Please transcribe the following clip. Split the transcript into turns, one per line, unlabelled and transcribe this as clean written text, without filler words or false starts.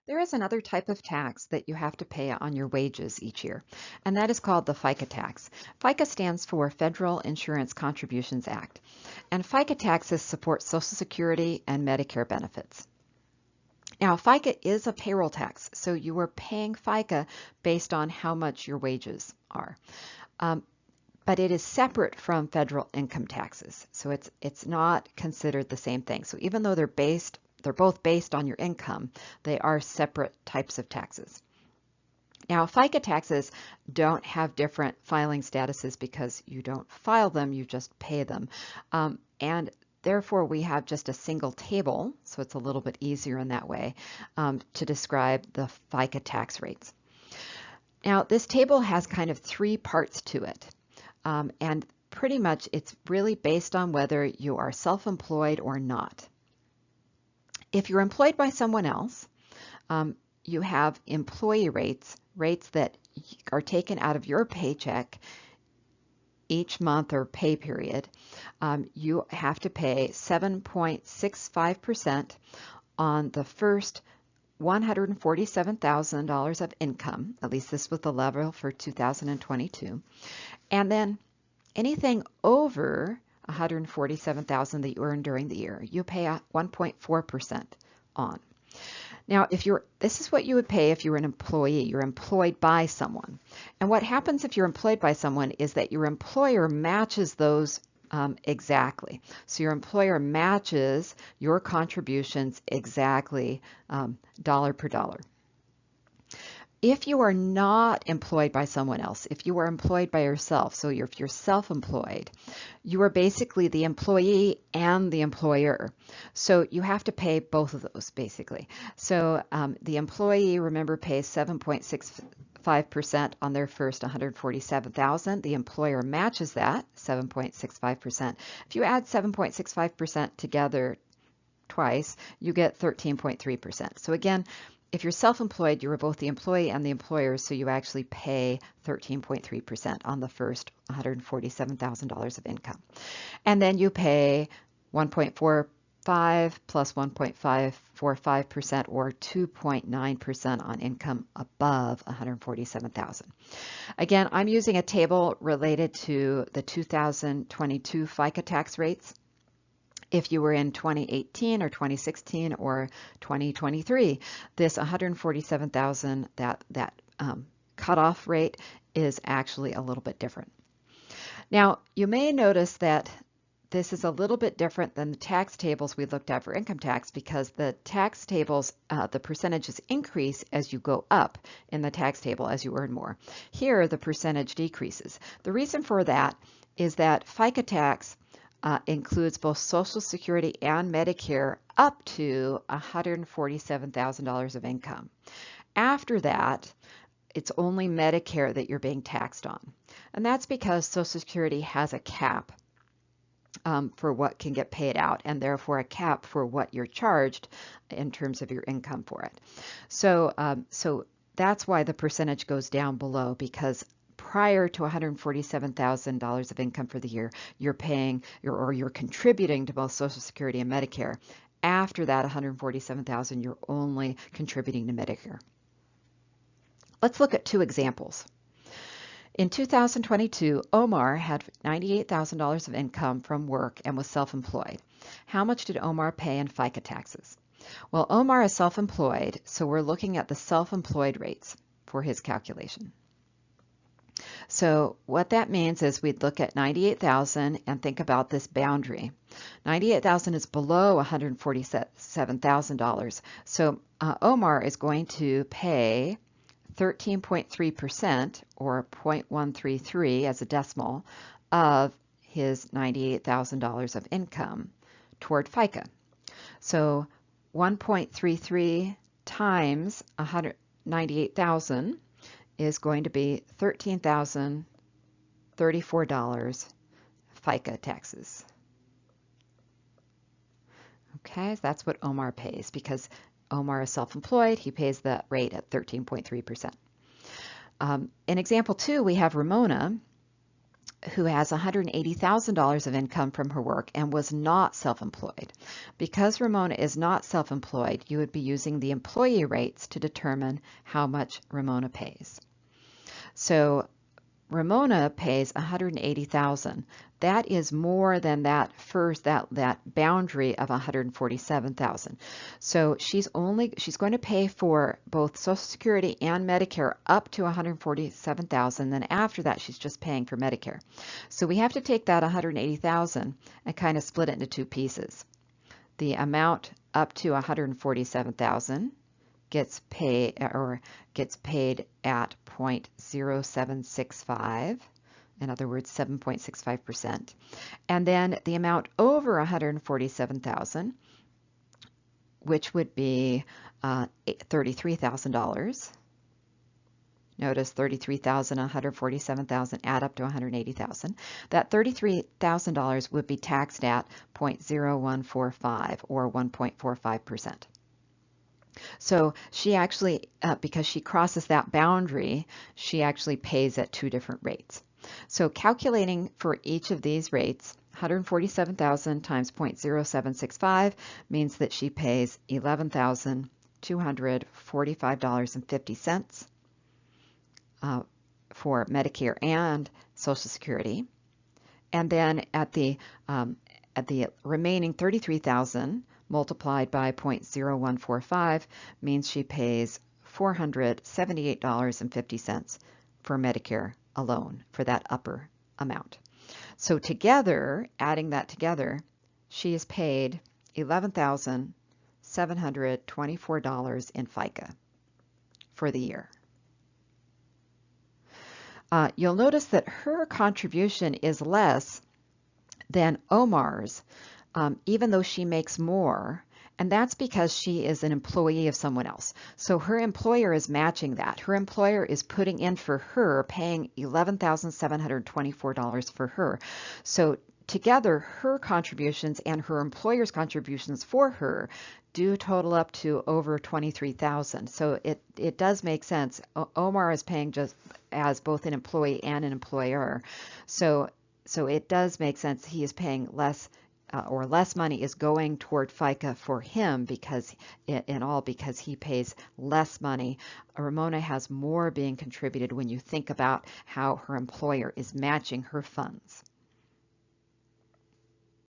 There is another type of tax that you have to pay on your wages each year, and that is called the FICA tax. FICA stands for Federal Insurance Contributions Act, and FICA taxes support Social Security and Medicare benefits. Now, FICA is a payroll tax, so you are paying FICA based on how much your wages are. But it is separate from federal income taxes, so it's not considered the same thing. So even though they're both based on your income, they are separate types of taxes. Now, FICA taxes don't have different filing statuses because you don't file them, you just pay them. And therefore, we have just a single table, so it's a little bit easier in that way to describe the FICA tax rates. Now, this table has kind of three parts to it. And pretty much it's really based on whether you are self-employed or not. If you're employed by someone else, you have employee rates that are taken out of your paycheck each month or pay period. You have to pay 7.65% on the first $147,000 of income, at least this was the level for 2022. And then anything over $147,000 that you earn during the year, you pay 1.4% on. Now, this is what you would pay if you were an employee. You're employed by someone. And what happens if you're employed by someone is that your employer matches those exactly. So your employer matches your contributions exactly dollar per dollar. If you are not employed by someone else, if you are employed by yourself, so if you're self-employed, you are basically the employee and the employer. So you have to pay both of those basically. So the employee, remember, pays 7.65% on their first $147,000. The employer matches that 7.65%. If you add 7.65% together twice, you get 13.3%. So again, if you're self-employed, you are both the employee and the employer, so you actually pay 13.3% on the first $147,000 of income. And then you pay 1.45 plus 1.545% or 2.9% on income above $147,000. Again, I'm using a table related to the 2022 FICA tax rates. If you were in 2018 or 2016 or 2023, this 147,000, that cutoff rate is actually a little bit different. Now, you may notice that this is a little bit different than the tax tables we looked at for income tax because the tax tables, the percentages increase as you go up in the tax table as you earn more. Here, the percentage decreases. The reason for that is that FICA tax includes both Social Security and Medicare up to $147,000 of income. After that, it's only Medicare that you're being taxed on. And that's because Social Security has a cap for what can get paid out, and therefore a cap for what you're charged in terms of your income for it. So that's why the percentage goes down below, because prior to $147,000 of income for the year, you're paying or you're contributing to both Social Security and Medicare. After that $147,000, you're only contributing to Medicare. Let's look at two examples. In 2022, Omar had $98,000 of income from work and was self-employed. How much did Omar pay in FICA taxes? Well, Omar is self-employed, so we're looking at the self-employed rates for his calculation. So what that means is we'd look at 98,000 and think about this boundary. 98,000 is below $147,000. So Omar is going to pay 13.3% or 0.133 as a decimal of his $98,000 of income toward FICA. So 1.33 times 198,000 is going to be $13,034 FICA taxes. Okay, so that's what Omar pays because Omar is self-employed. He pays the rate at 13.3%. In example 2, we have Ramona. who has $180,000 of income from her work and was not self-employed. Because Ramona is not self-employed, you would be using the employee rates to determine how much Ramona pays. So Ramona pays $180,000. That is more than that boundary of $147,000. So she's going to pay for both Social Security and Medicare up to $147,000. Then after that, she's just paying for Medicare. So we have to take that $180,000 and kind of split it into two pieces. The amount up to $147,000 gets paid at 0.0765, in other words, 7.65%. And then the amount over $147,000, which would be $33,000. Notice $33,000, $147,000 add up to $180,000. That $33,000 would be taxed at 0.0145 or 1.45%. So she actually, because she crosses that boundary, she actually pays at two different rates. So calculating for each of these rates, 147,000 times 0.0765 means that she pays $11,245.50 for Medicare and Social Security. And then at the remaining 33,000 multiplied by 0.0145 means she pays $478.50 for Medicare alone for that upper amount. So together, adding that together, she is paid $11,724 in FICA for the year. You'll notice that her contribution is less than Omar's, even though she makes more, and that's because she is an employee of someone else. So her employer is matching that. Her employer is putting in for her, paying $11,724 for her. So together, her contributions and her employer's contributions for her do total up to over $23,000. So it does make sense. Omar is paying just as both an employee and an employer. So it does make sense he is paying less, or less money is going toward FICA for him because he pays less money. Ramona has more being contributed when you think about how her employer is matching her funds.